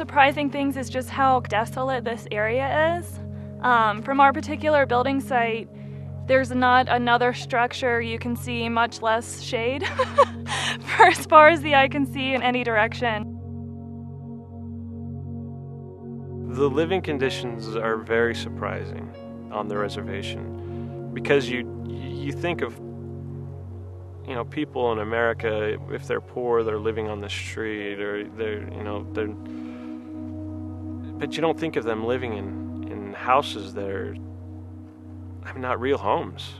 surprising things is just how desolate this area is. From our particular building site, there's not another structure you can see, much less shade, for as far as the eye can see in any direction. The living conditions are very surprising on the reservation, because you think of, you know, people in America, if they're poor, they're living on the street, or but you don't think of them living in houses that are, I mean, not real homes.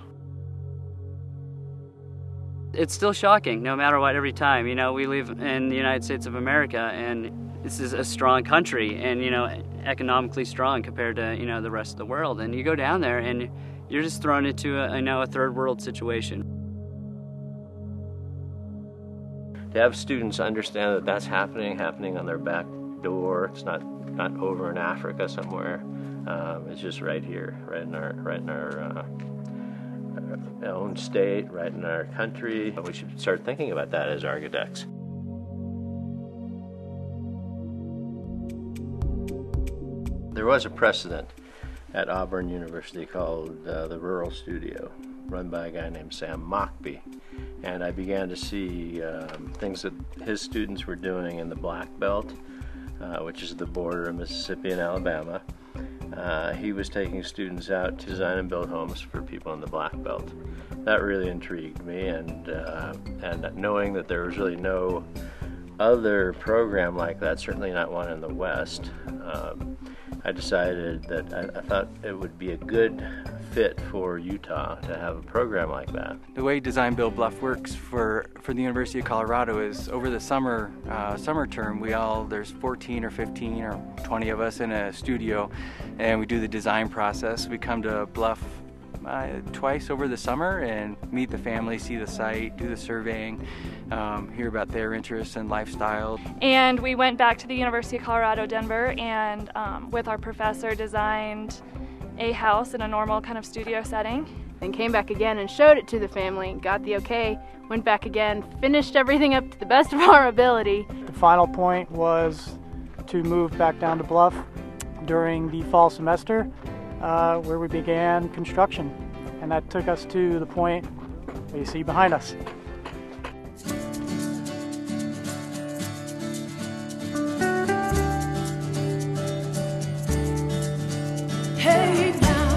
It's still shocking, no matter what, every time. You know, we live in the United States of America, and this is a strong country, and, you know, economically strong compared to, you know, the rest of the world. And you go down there, and you're just thrown into a third world situation. To have students understand that that's happening on their back door. It's not over in Africa somewhere. It's just right here, right in our own state, right in our country. We should start thinking about that as architects. There was a precedent at Auburn University called the Rural Studio, run by a guy named Sam Mockbee. And I began to see things that his students were doing in the Black Belt, which is the border of Mississippi and Alabama. He was taking students out to design and build homes for people in the Black Belt. That really intrigued me, and knowing that there was really no other program like that, certainly not one in the West, I decided that I thought it would be a good fit for Utah to have a program like that. The way DesignBuildBLUFF works for the University of Colorado is over the summer term, there's 14 or 15 or 20 of us in a studio, and we do the design process. We come to Bluff twice over the summer and meet the family, see the site, do the surveying, hear about their interests and lifestyle. And we went back to the University of Colorado, Denver, and with our professor designed a house in a normal kind of studio setting. Then came back again and showed it to the family, got the okay, went back again, finished everything up to the best of our ability. The final point was to move back down to Bluff during the fall semester, where we began construction. And that took us to the point that you see behind us. Hey now,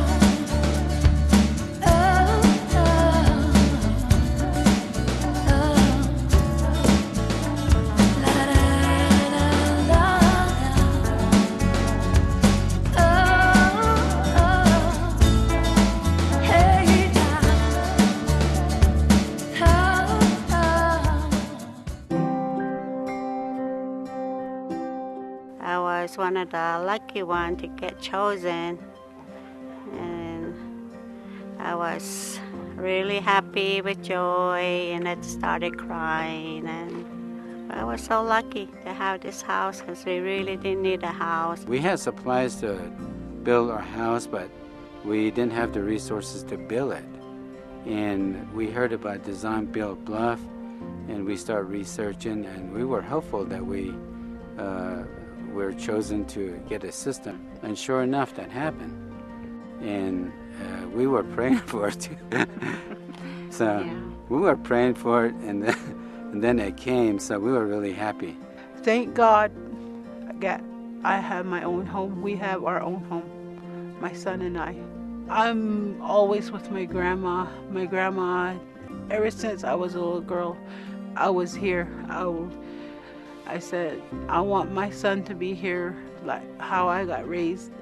I was one of the lucky ones to get chosen, and I was really happy with joy, and I started crying, and I was so lucky to have this house because we really didn't need a house. We had supplies to build our house, but we didn't have the resources to build it. And we heard about DesignBuildBLUFF, and we started researching, and we were hopeful that we were chosen to get a system. And sure enough, that happened. And we were praying for it too. So yeah. We were praying for it, and then it came, so we were really happy. Thank God I have my own home. We have our own home, my son and I. I'm always with my grandma. My grandma, ever since I was a little girl, I was here. I said, I want my son to be here like how I got raised.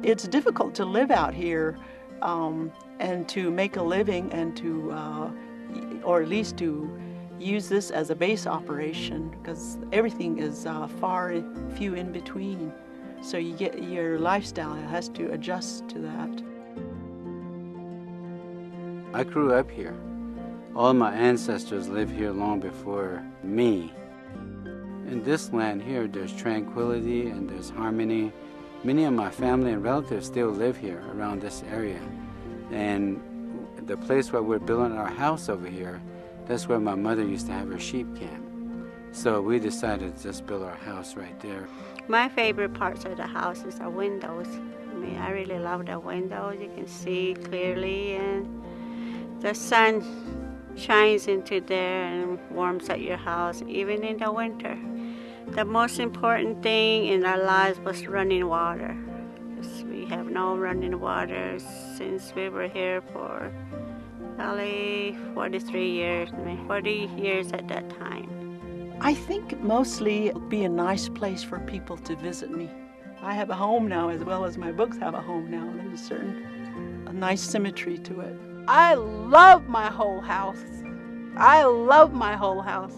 It's difficult to live out here and to make a living and to, or at least to use this as a base operation, because everything is far few in between. So your lifestyle has to adjust to that. I grew up here. All my ancestors lived here long before me. In this land here, there's tranquility and there's harmony. Many of my family and relatives still live here around this area. And the place where we're building our house over here, That's where my mother used to have her sheep camp. So we decided to just build our house right there. My favorite parts of the house is the windows. I mean, I really love the windows. You can see clearly, and the sun shines into there and warms up your house, even in the winter. The most important thing in our lives was running water. We have no running water since we were here for probably 43 years, 40 years at that time. I think mostly it'll be a nice place for people to visit me. I have a home now as well as my books have a home now. There's a nice symmetry to it. I love my whole house. I love my whole house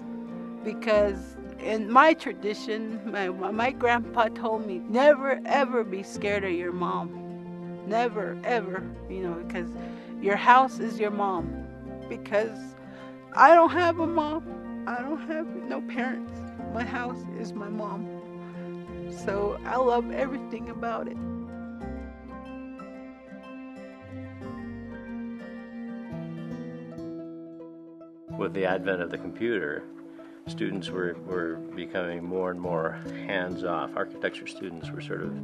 because in my tradition, my grandpa told me, never ever be scared of your mom. Never ever, because your house is your mom. Because I don't have a mom. I don't have no parents. My house is my mom. So I love everything about it. With the advent of the computer, students were becoming more and more hands-off. Architecture students were sort of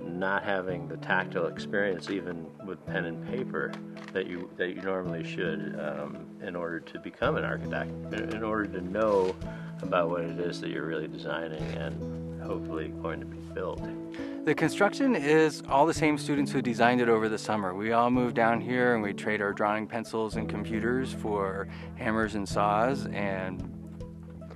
not having the tactile experience, even with pen and paper, that you normally should in order to become an architect, in order to know about what it is that you're really designing and hopefully going to be built. The construction is all the same students who designed it over the summer. We all moved down here and we trade our drawing pencils and computers for hammers and saws and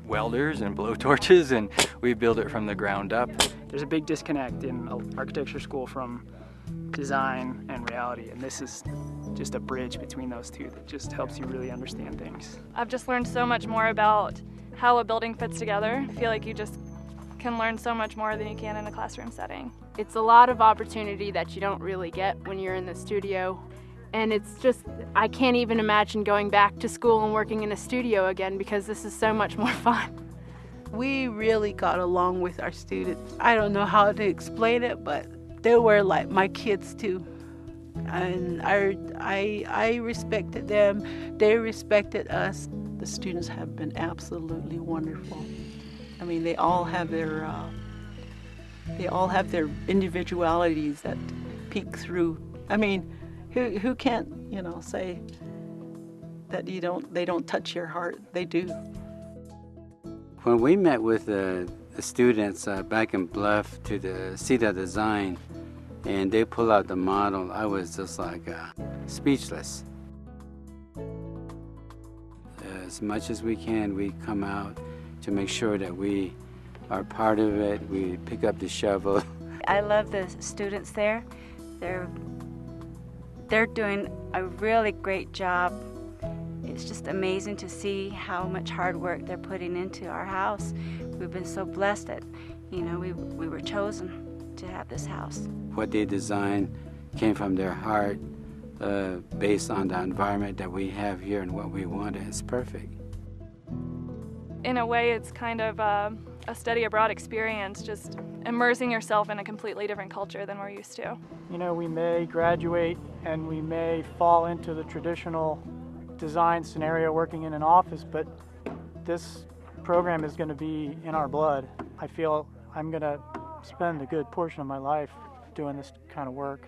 welders and blowtorches, and we build it from the ground up. There's a big disconnect in architecture school from design and reality, and this is just a bridge between those two that just helps you really understand things. I've just learned so much more about how a building fits together. I feel like you just can learn so much more than you can in a classroom setting. It's a lot of opportunity that you don't really get when you're in the studio. And it's just, I can't even imagine going back to school and working in a studio again because this is so much more fun. We really got along with our students. I don't know how to explain it, but they were like my kids too. And I respected them, they respected us. The students have been absolutely wonderful. I mean, they all have their individualities that peek through. I mean, who can't, say that they don't touch your heart? They do. When we met with the students back in Bluff to see the design, and they pull out the model, I was just like speechless. As much as we can, we come out to make sure that we are part of it. We pick up the shovel. I love the students there. They're doing a really great job. It's just amazing to see how much hard work they're putting into our house. We've been so blessed that, we were chosen to have this house. What they designed came from their heart, based on the environment that we have here and what we wanted. It's perfect. In a way, it's kind of a study abroad experience, just immersing yourself in a completely different culture than we're used to. We may graduate and we may fall into the traditional design scenario working in an office, but this program is going to be in our blood. I feel I'm going to spend a good portion of my life doing this kind of work.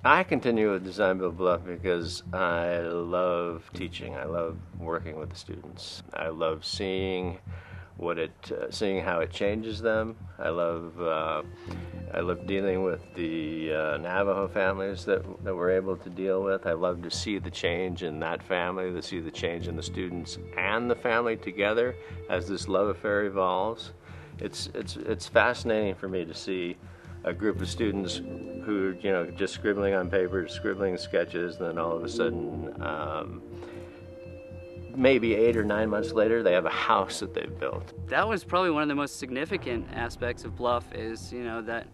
I continue with DesignBuildBLUFF because I love teaching. I love working with the students. I love seeing seeing how it changes them. I love dealing with the Navajo families that we're able to deal with. I love to see the change in that family, to see the change in the students and the family together as this love affair evolves. It's fascinating for me to see a group of students who, just scribbling on paper, scribbling sketches, and then all of a sudden, maybe 8 or 9 months later, they have a house that they've built. That was probably one of the most significant aspects of Bluff is, that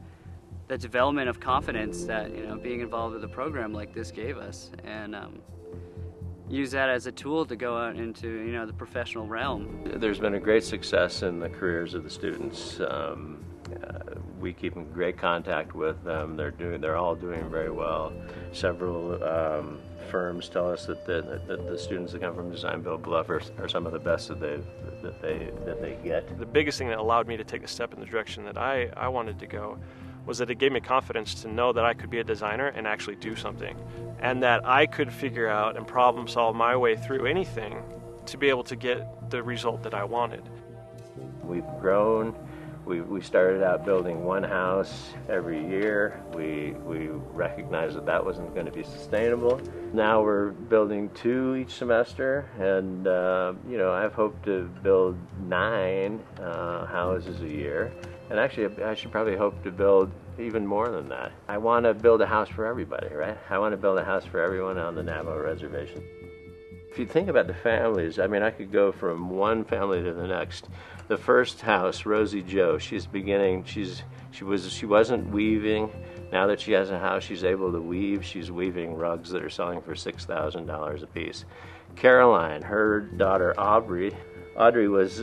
development of confidence that, being involved with a program like this gave us, and use that as a tool to go out into, the professional realm. There's been a great success in the careers of the students. we keep in great contact with them. They're all doing very well. Several firms tell us that the students that come from DesignBuildBLUFF are some of the best that they get. The biggest thing that allowed me to take the step in the direction that I wanted to go was that it gave me confidence to know that I could be a designer and actually do something, and that I could figure out and problem solve my way through anything to be able to get the result that I wanted. We've grown. We started out building one house every year. We recognized that wasn't going to be sustainable. Now we're building 2 each semester, and you know, I've hoped to build 9 houses a year. And actually, I should probably hope to build even more than that. I want to build a house for everybody, right? I want to build a house for everyone on the Navajo Reservation. If you think about the families, I mean, I could go from one family to the next. The first house, Rosie Joe, she wasn't weaving. Now that she has a house, she's able to weave. She's weaving rugs that are selling for $6,000 a piece. Caroline, her daughter Audrey was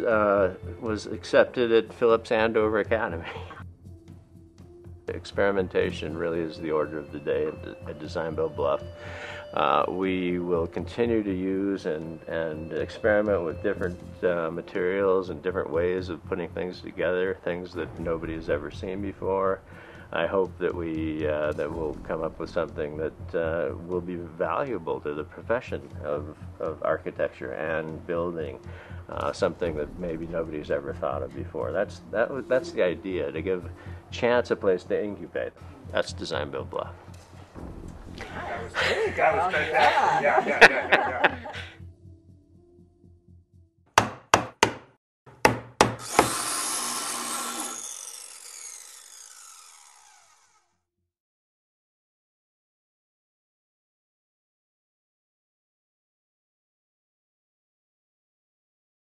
accepted at Phillips Andover Academy. Experimentation really is the order of the day at DesignBuildBLUFF. We will continue to use and experiment with different materials and different ways of putting things together, things that nobody has ever seen before. I hope that that we'll come up with something that will be valuable to the profession of architecture and building, something that maybe nobody's ever thought of before. That's the idea, to give chance a place to incubate. That's DesignBuildBLUFF. That was fantastic. Yeah.